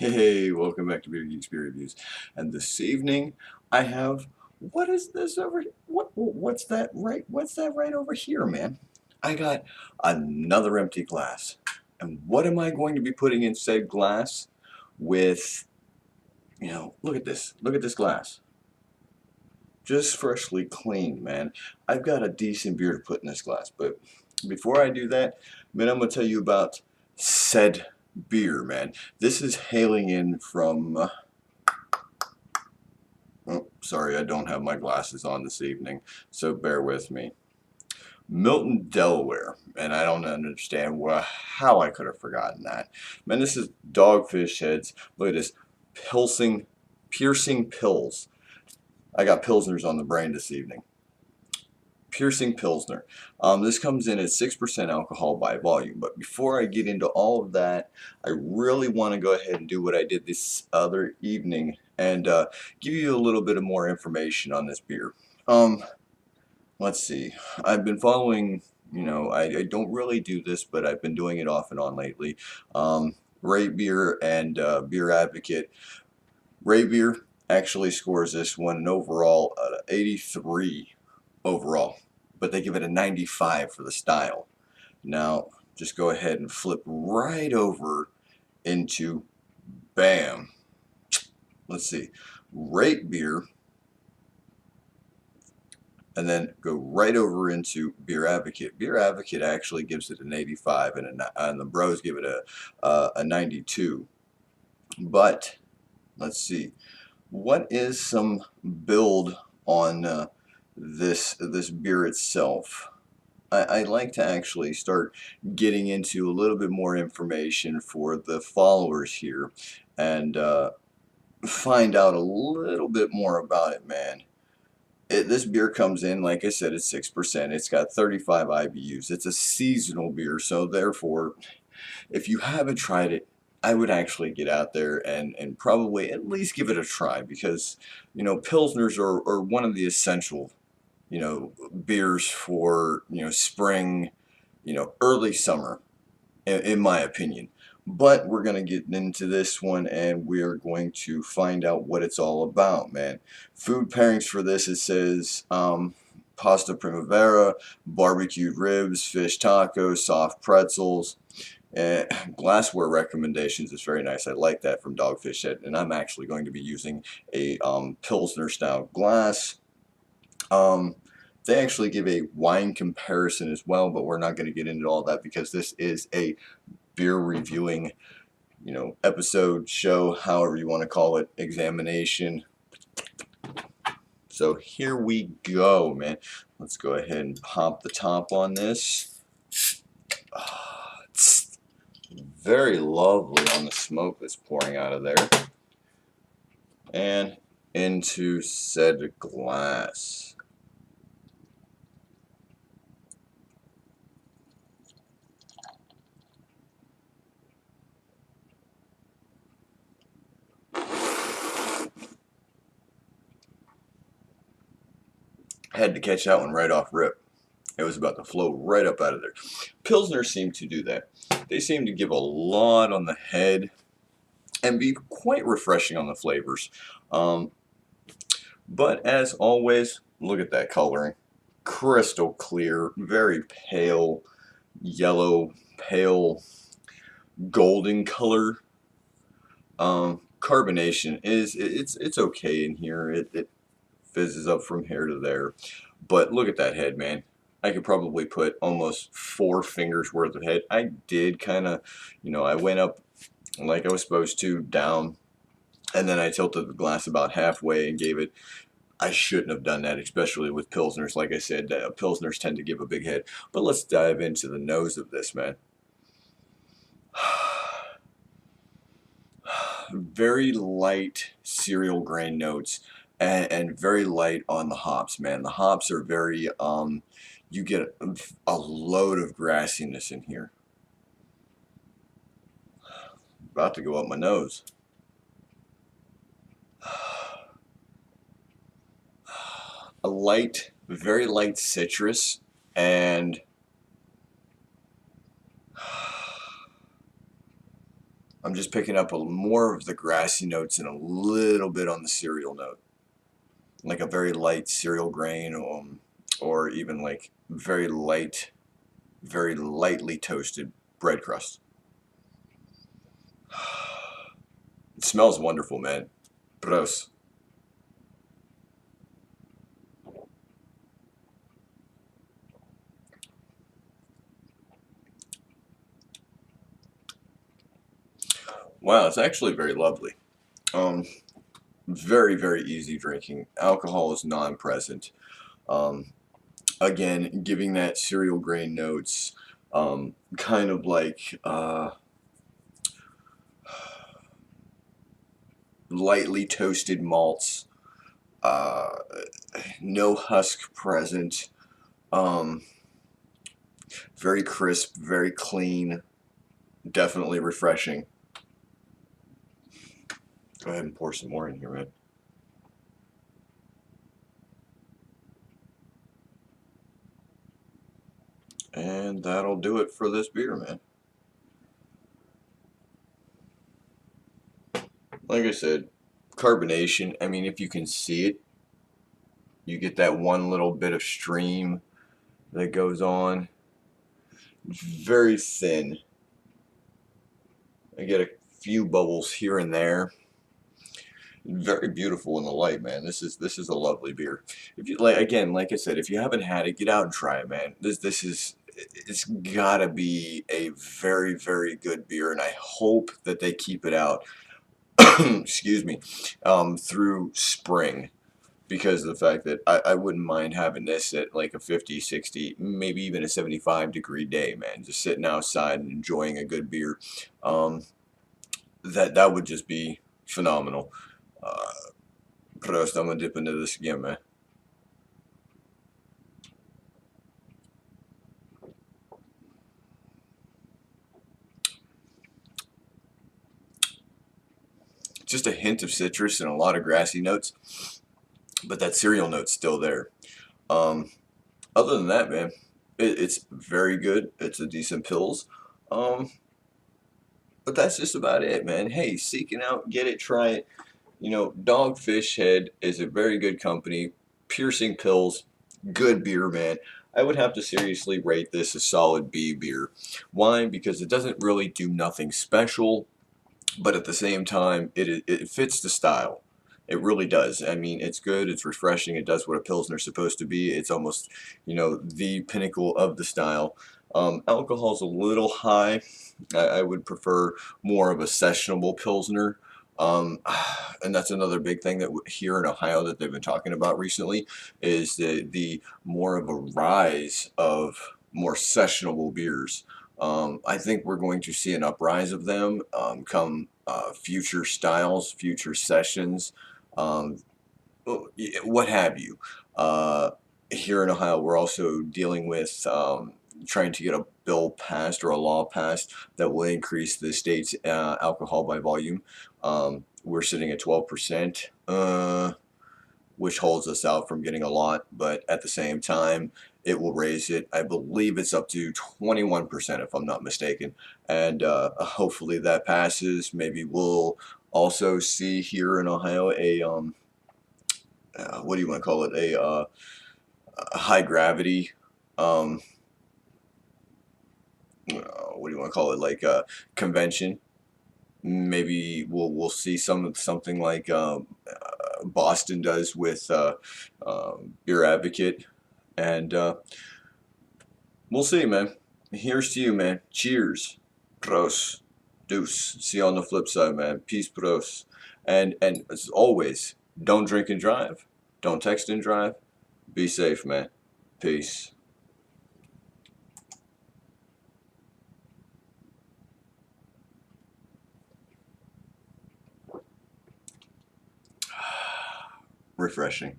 Hey, welcome back to Beer Geeks Beer Reviews. And this evening, I have what is this over? What's that right? What's that right over here, man? I got another empty glass. And what am I going to be putting in said glass? With, look at this. Look at this glass. Just freshly cleaned, man. I've got a decent beer to put in this glass, but before I do that, man, I'm gonna tell you about said beer, man. This is hailing in from oh, sorry, I don't have my glasses on this evening, so bear with me. Milton, Delaware, and I don't understand how I could have forgotten that. Man, this is Dogfish heads. Look at this, piercing pills. I got Pilsners on the brain this evening. Piercing Pilsner. This comes in at 6% alcohol by volume. But before I get into all of that, I really want to go ahead and do what I did this other evening and give you a little bit of more information on this beer. Let's see. I've been following, I don't really do this, but I've been doing it off and on lately. Rate Beer and Beer Advocate. Rate Beer actually scores this one an overall 83 overall, but they give it a 95 for the style. Now, just go ahead and flip right over into, bam, let's see, Rate Beer, and then go right over into Beer Advocate. Beer Advocate actually gives it an 85, and the Bros give it a 92. But let's see, what is some build on this beer itself? I like to actually start getting into a little bit more information for the followers here and find out a little bit more about it, man. This beer comes in, like I said, it's 6%. It's got 35 IBUs. It's a seasonal beer, so therefore, if you haven't tried it, I would actually get out there and probably at least give it a try because, Pilsners are one of the essential, beers for, spring, early summer, in my opinion. But we're going to get into this one and we're going to find out what it's all about, man. Food pairings for this, it says pasta primavera, barbecued ribs, fish tacos, soft pretzels. Glassware recommendations is very nice. I like that from Dogfish Head, and I'm actually going to be using a Pilsner style glass. They actually give a wine comparison as well, but we're not going to get into all that because this is a beer reviewing, episode, show, however you want to call it, examination. So here we go, man. Let's go ahead and pop the top on this. It's very lovely on the smoke that's pouring out of there. And into said glass. Had to catch that one right off rip. It was about to flow right up out of there. Pilsners seem to do that. They seem to give a lot on the head and be quite refreshing on the flavors. But as always, look at that coloring. Crystal clear, very pale yellow, pale golden color. Carbonation it's okay in here. It fizzes up from here to there. But look at that head, man. I could probably put almost 4 fingers worth of head. I did kind of, I went up like I was supposed to, down, and then I tilted the glass about halfway and gave it. I shouldn't have done that, especially with Pilsners. Like I said, Pilsners tend to give a big head. But let's dive into the nose of this, man. Very light cereal grain notes. And very light on the hops, man. The hops are very, you get a load of grassiness in here. About to go up my nose. A light, very light citrus, and I'm just picking up more of the grassy notes and a little bit on the cereal note, like a very light cereal grain, or even like very light, very lightly toasted bread crust. It smells wonderful, man. Pros. Wow, it's actually very lovely. Um, Very, very easy drinking. Alcohol is non-present. Um, Again, giving that cereal grain notes, kind of like lightly toasted malts. Uh, no husk present. Um, Very crisp, very clean. Definitely refreshing. Go ahead and pour some more in here, man. And that'll do it for this beer, man. Like I said, carbonation. I mean, if you can see it, you get that one little bit of stream that goes on. Very thin. I get a few bubbles here and there. Very beautiful in the light, man. This is a lovely beer. If you like, again, like I said, if you haven't had it, get out and try it, man. This is, it's gotta be a very, very good beer, and I hope that they keep it out. Excuse me, through spring, because of the fact that I wouldn't mind having this at like a 50, 60, maybe even a 75-degree day, man. Just sitting outside and enjoying a good beer. Um, that would just be phenomenal. Uh, Prost, I'm gonna dip into this again, man. Just a hint of citrus and a lot of grassy notes, but that cereal note's still there. Um, Other than that, man, it's very good. It's a decent pills. Um, but that's just about it, man. Hey, seek it out, get it, try it. You know, Dogfish Head is a very good company. Piercing pills, good beer, man. I would have to seriously rate this a solid B beer. Why? Because it doesn't really do nothing special, but at the same time, it fits the style. It really does. I mean, it's good. It's refreshing. It does what a pilsner's supposed to be. It's almost, the pinnacle of the style. Alcohol's a little high. I would prefer more of a sessionable pilsner. Um, and that's another big thing that here in Ohio that they've been talking about recently is the more of a rise of more sessionable beers. I think we're going to see an uprise of them come future styles, future sessions, um, what have you. Uh, Here in Ohio, we're also dealing with trying to get a bill passed or a law passed that will increase the state's alcohol by volume. We're sitting at 12%. Which holds us out from getting a lot, but at the same time, it will raise it. I believe it's up to 21%, if I'm not mistaken. And hopefully that passes. Maybe we'll also see here in Ohio what do you want to call it? A high gravity. Um, what do you want to call it? Like a convention. Maybe we'll see something like Boston does with Beer Advocate, and we'll see, man. Here's to you, man. Cheers, pros, deuce. See you on the flip side, man. Peace, pros, and as always, don't drink and drive. Don't text and drive. Be safe, man. Peace. Refreshing.